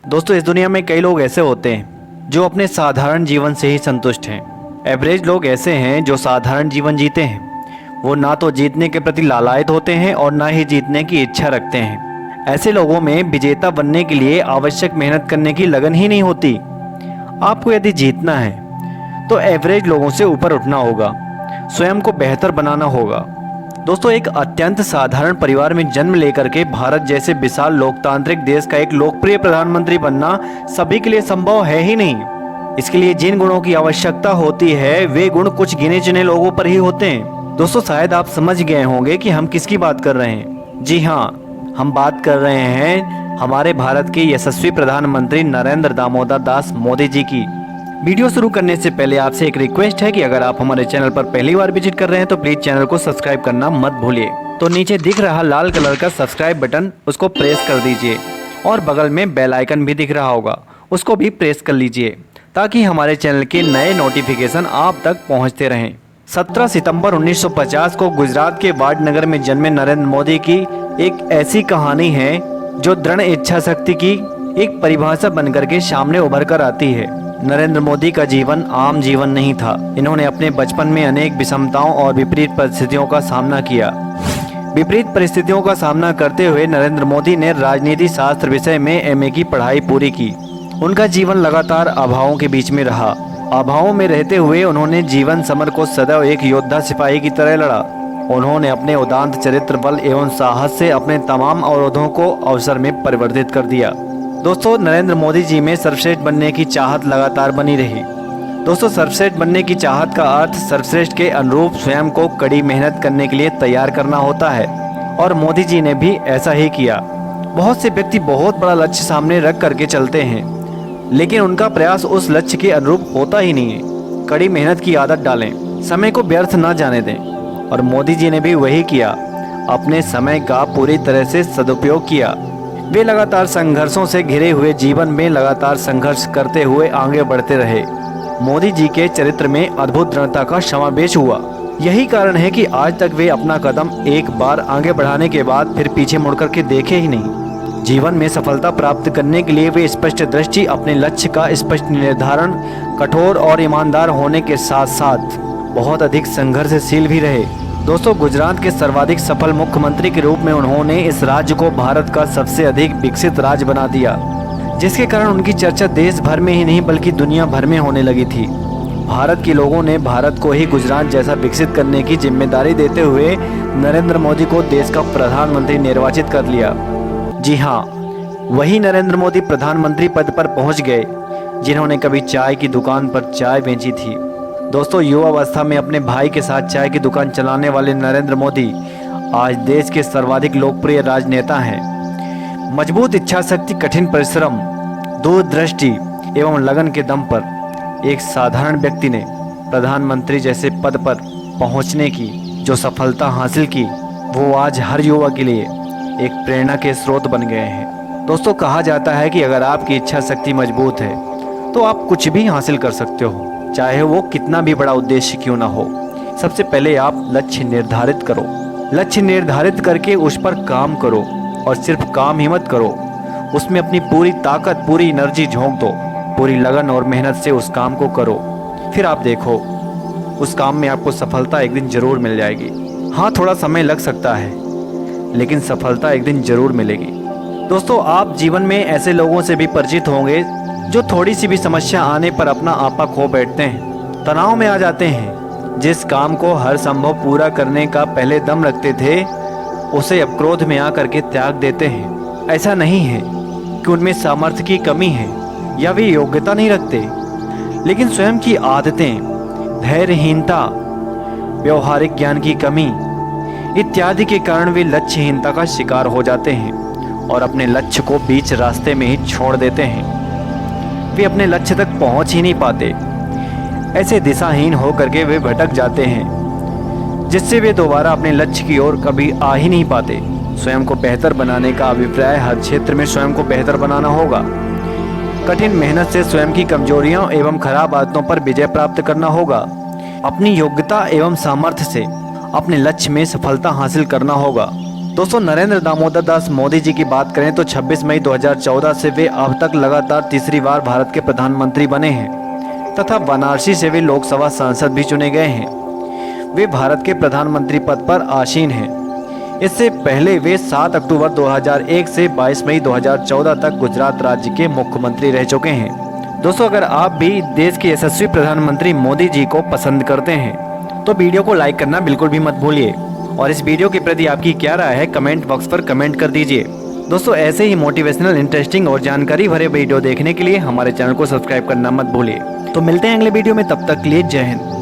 दोस्तों, इस दुनिया में कई लोग ऐसे होते हैं जो अपने साधारण जीवन से ही संतुष्ट हैं। एवरेज लोग ऐसे हैं जो साधारण जीवन जीते हैं। वो ना तो जीतने के प्रति लालायित होते हैं और ना ही जीतने की इच्छा रखते हैं। ऐसे लोगों में विजेता बनने के लिए आवश्यक मेहनत करने की लगन ही नहीं होती। आपको यदि जीतना है तो एवरेज लोगों से ऊपर उठना होगा, स्वयं को बेहतर बनाना होगा। दोस्तों, एक अत्यंत साधारण परिवार में जन्म लेकर के भारत जैसे विशाल लोकतांत्रिक देश का एक लोकप्रिय प्रधानमंत्री बनना सभी के लिए संभव है ही नहीं। इसके लिए जिन गुणों की आवश्यकता होती है वे गुण कुछ गिने चुने लोगों पर ही होते हैं। दोस्तों, शायद आप समझ गए होंगे कि हम किसकी बात कर रहे हैं। जी हाँ, हम बात कर रहे हैं हमारे भारत के यशस्वी प्रधानमंत्री नरेंद्र दामोदर दास मोदी जी की। वीडियो शुरू करने से पहले आपसे एक रिक्वेस्ट है कि अगर आप हमारे चैनल पर पहली बार विजिट कर रहे हैं तो प्लीज चैनल को सब्सक्राइब करना मत भूलिए। तो नीचे दिख रहा लाल कलर का सब्सक्राइब बटन, उसको प्रेस कर दीजिए और बगल में बेल आइकन भी दिख रहा होगा, उसको भी प्रेस कर लीजिए ताकि हमारे चैनल के नए नोटिफिकेशन आप तक पहुंचते रहें। 17 सितंबर 1950 को गुजरात के वाडनगर में जन्मे नरेंद्र मोदी की एक ऐसी कहानी है जो दृढ़ इच्छा शक्ति की एक परिभाषा बनकर के सामने उभर कर आती है। नरेंद्र मोदी का जीवन आम जीवन नहीं था। इन्होंने अपने बचपन में अनेक विषमताओं और विपरीत परिस्थितियों का सामना किया। विपरीत परिस्थितियों का सामना करते हुए नरेंद्र मोदी ने राजनीति शास्त्र विषय में एमए की पढ़ाई पूरी की। उनका जीवन लगातार अभावों के बीच में रहा। अभावों में रहते हुए उन्होंने जीवन समर को सदैव एक योद्धा सिपाही की तरह लड़ा। उन्होंने अपने उदात्त चरित्र, बल एवं साहस से अपने तमाम अवरोधों को अवसर में परिवर्तित कर दिया। दोस्तों, नरेंद्र मोदी जी में सर्वश्रेष्ठ बनने की चाहत लगातार बनी रही। दोस्तों, सर्वश्रेष्ठ बनने की चाहत का अर्थ सर्वश्रेष्ठ के अनुरूप स्वयं को कड़ी मेहनत करने के लिए तैयार करना होता है और मोदी जी ने भी ऐसा ही किया। बहुत से व्यक्ति बहुत बड़ा लक्ष्य सामने रख करके चलते हैं, लेकिन उनका प्रयास उस लक्ष्य के अनुरूप होता ही नहीं है। कड़ी मेहनत की आदत डालें, समय को व्यर्थ न जाने दें, और मोदी जी ने भी वही किया। अपने समय का पूरी तरह से सदुपयोग किया। वे लगातार संघर्षों से घिरे हुए जीवन में लगातार संघर्ष करते हुए आगे बढ़ते रहे। मोदी जी के चरित्र में अद्भुत दृढ़ता का समावेश हुआ। यही कारण है कि आज तक वे अपना कदम एक बार आगे बढ़ाने के बाद फिर पीछे मुड़कर के देखे ही नहीं। जीवन में सफलता प्राप्त करने के लिए वे स्पष्ट दृष्टि, अपने लक्ष्य का स्पष्ट निर्धारण, कठोर और ईमानदार होने के साथ साथ बहुत अधिक संघर्षशील भी रहे। दोस्तों, गुजरात के सर्वाधिक सफल मुख्यमंत्री के रूप में उन्होंने इस राज्य को भारत का सबसे अधिक विकसित राज्य बना दिया, जिसके कारण उनकी चर्चा देश भर में ही नहीं बल्कि दुनिया भर में होने लगी थी। भारत के लोगों ने भारत को ही गुजरात जैसा विकसित करने की जिम्मेदारी देते हुए नरेंद्र मोदी को देश का प्रधानमंत्री निर्वाचित कर लिया। जी हाँ, वही नरेंद्र मोदी प्रधानमंत्री पद पर पहुंच गए जिन्होंने कभी चाय की दुकान पर चाय बेची थी। दोस्तों, युवावस्था में अपने भाई के साथ चाय की दुकान चलाने वाले नरेंद्र मोदी आज देश के सर्वाधिक लोकप्रिय राजनेता हैं। मजबूत इच्छा शक्ति, कठिन परिश्रम, दूरदृष्टि एवं लगन के दम पर एक साधारण व्यक्ति ने प्रधानमंत्री जैसे पद पर पहुंचने की जो सफलता हासिल की, वो आज हर युवा के लिए एक प्रेरणा के स्रोत बन गए हैं। दोस्तों, कहा जाता है कि अगर आपकी इच्छा शक्ति मजबूत है तो आप कुछ भी हासिल कर सकते हो, चाहे वो कितना भी बड़ा उद्देश्य क्यों ना हो। सबसे पहले आप लक्ष्य निर्धारित करो। लक्ष्य निर्धारित करके उस पर काम करो, और सिर्फ काम ही मत करो, उसमें अपनी पूरी ताकत, पूरी एनर्जी झोंक दो। पूरी लगन और मेहनत से उस काम को करो। फिर आप देखो, उस काम में आपको सफलता एक दिन जरूर मिल जाएगी। हाँ, थोड़ा समय लग सकता है, लेकिन सफलता एक दिन जरूर मिलेगी। दोस्तों, आप जीवन में ऐसे लोगों से भी परिचित होंगे जो थोड़ी सी भी समस्या आने पर अपना आपा खो बैठते हैं, तनाव में आ जाते हैं। जिस काम को हर संभव पूरा करने का पहले दम रखते थे, उसे अब क्रोध में आकर के त्याग देते हैं। ऐसा नहीं है कि उनमें सामर्थ्य की कमी है या वे योग्यता नहीं रखते, लेकिन स्वयं की आदतें, धैर्यहीनता, व्यवहारिक ज्ञान की कमी इत्यादि के कारण वे लक्ष्यहीनता का शिकार हो जाते हैं और अपने लक्ष्य को बीच रास्ते में ही छोड़ देते हैं। वे अपने लक्ष्य तक पहुंच ही नहीं पाते। ऐसे दिशाहीन होकर के वे भटक जाते हैं, जिससे वे दोबारा अपने लक्ष्य की ओर कभी आ ही नहीं पाते। स्वयं को बेहतर बनाने का अभिप्राय हर क्षेत्र में स्वयं को बेहतर बनाना होगा। कठिन मेहनत से स्वयं की कमजोरियों एवं खराब आदतों पर विजय प्राप्त करना होगा। अपनी योग्यता एवं सामर्थ्य से अपने लक्ष्य में सफलता हासिल करना होगा। दोस्तों, नरेंद्र दामोदर दास मोदी जी की बात करें तो 26 मई 2014 से वे अब तक लगातार तीसरी बार भारत के प्रधानमंत्री बने हैं तथा वाराणसी से वे लोकसभा सांसद भी चुने गए हैं। वे भारत के प्रधानमंत्री पद पर आसीन हैं। इससे पहले वे 7 अक्टूबर 2001 से 22 मई 2014 तक गुजरात राज्य के मुख्यमंत्री रह चुके हैं। दोस्तों, अगर आप भी देश के यशस्वी प्रधानमंत्री मोदी जी को पसंद करते हैं तो वीडियो को लाइक करना बिल्कुल भी मत भूलिए और इस वीडियो के प्रति आपकी क्या राय है कमेंट बॉक्स पर कमेंट कर दीजिए। दोस्तों, ऐसे ही मोटिवेशनल, इंटरेस्टिंग और जानकारी भरे वीडियो देखने के लिए हमारे चैनल को सब्सक्राइब करना मत भूलिए। तो मिलते हैं अगले वीडियो में, तब तक के लिए जय हिंद।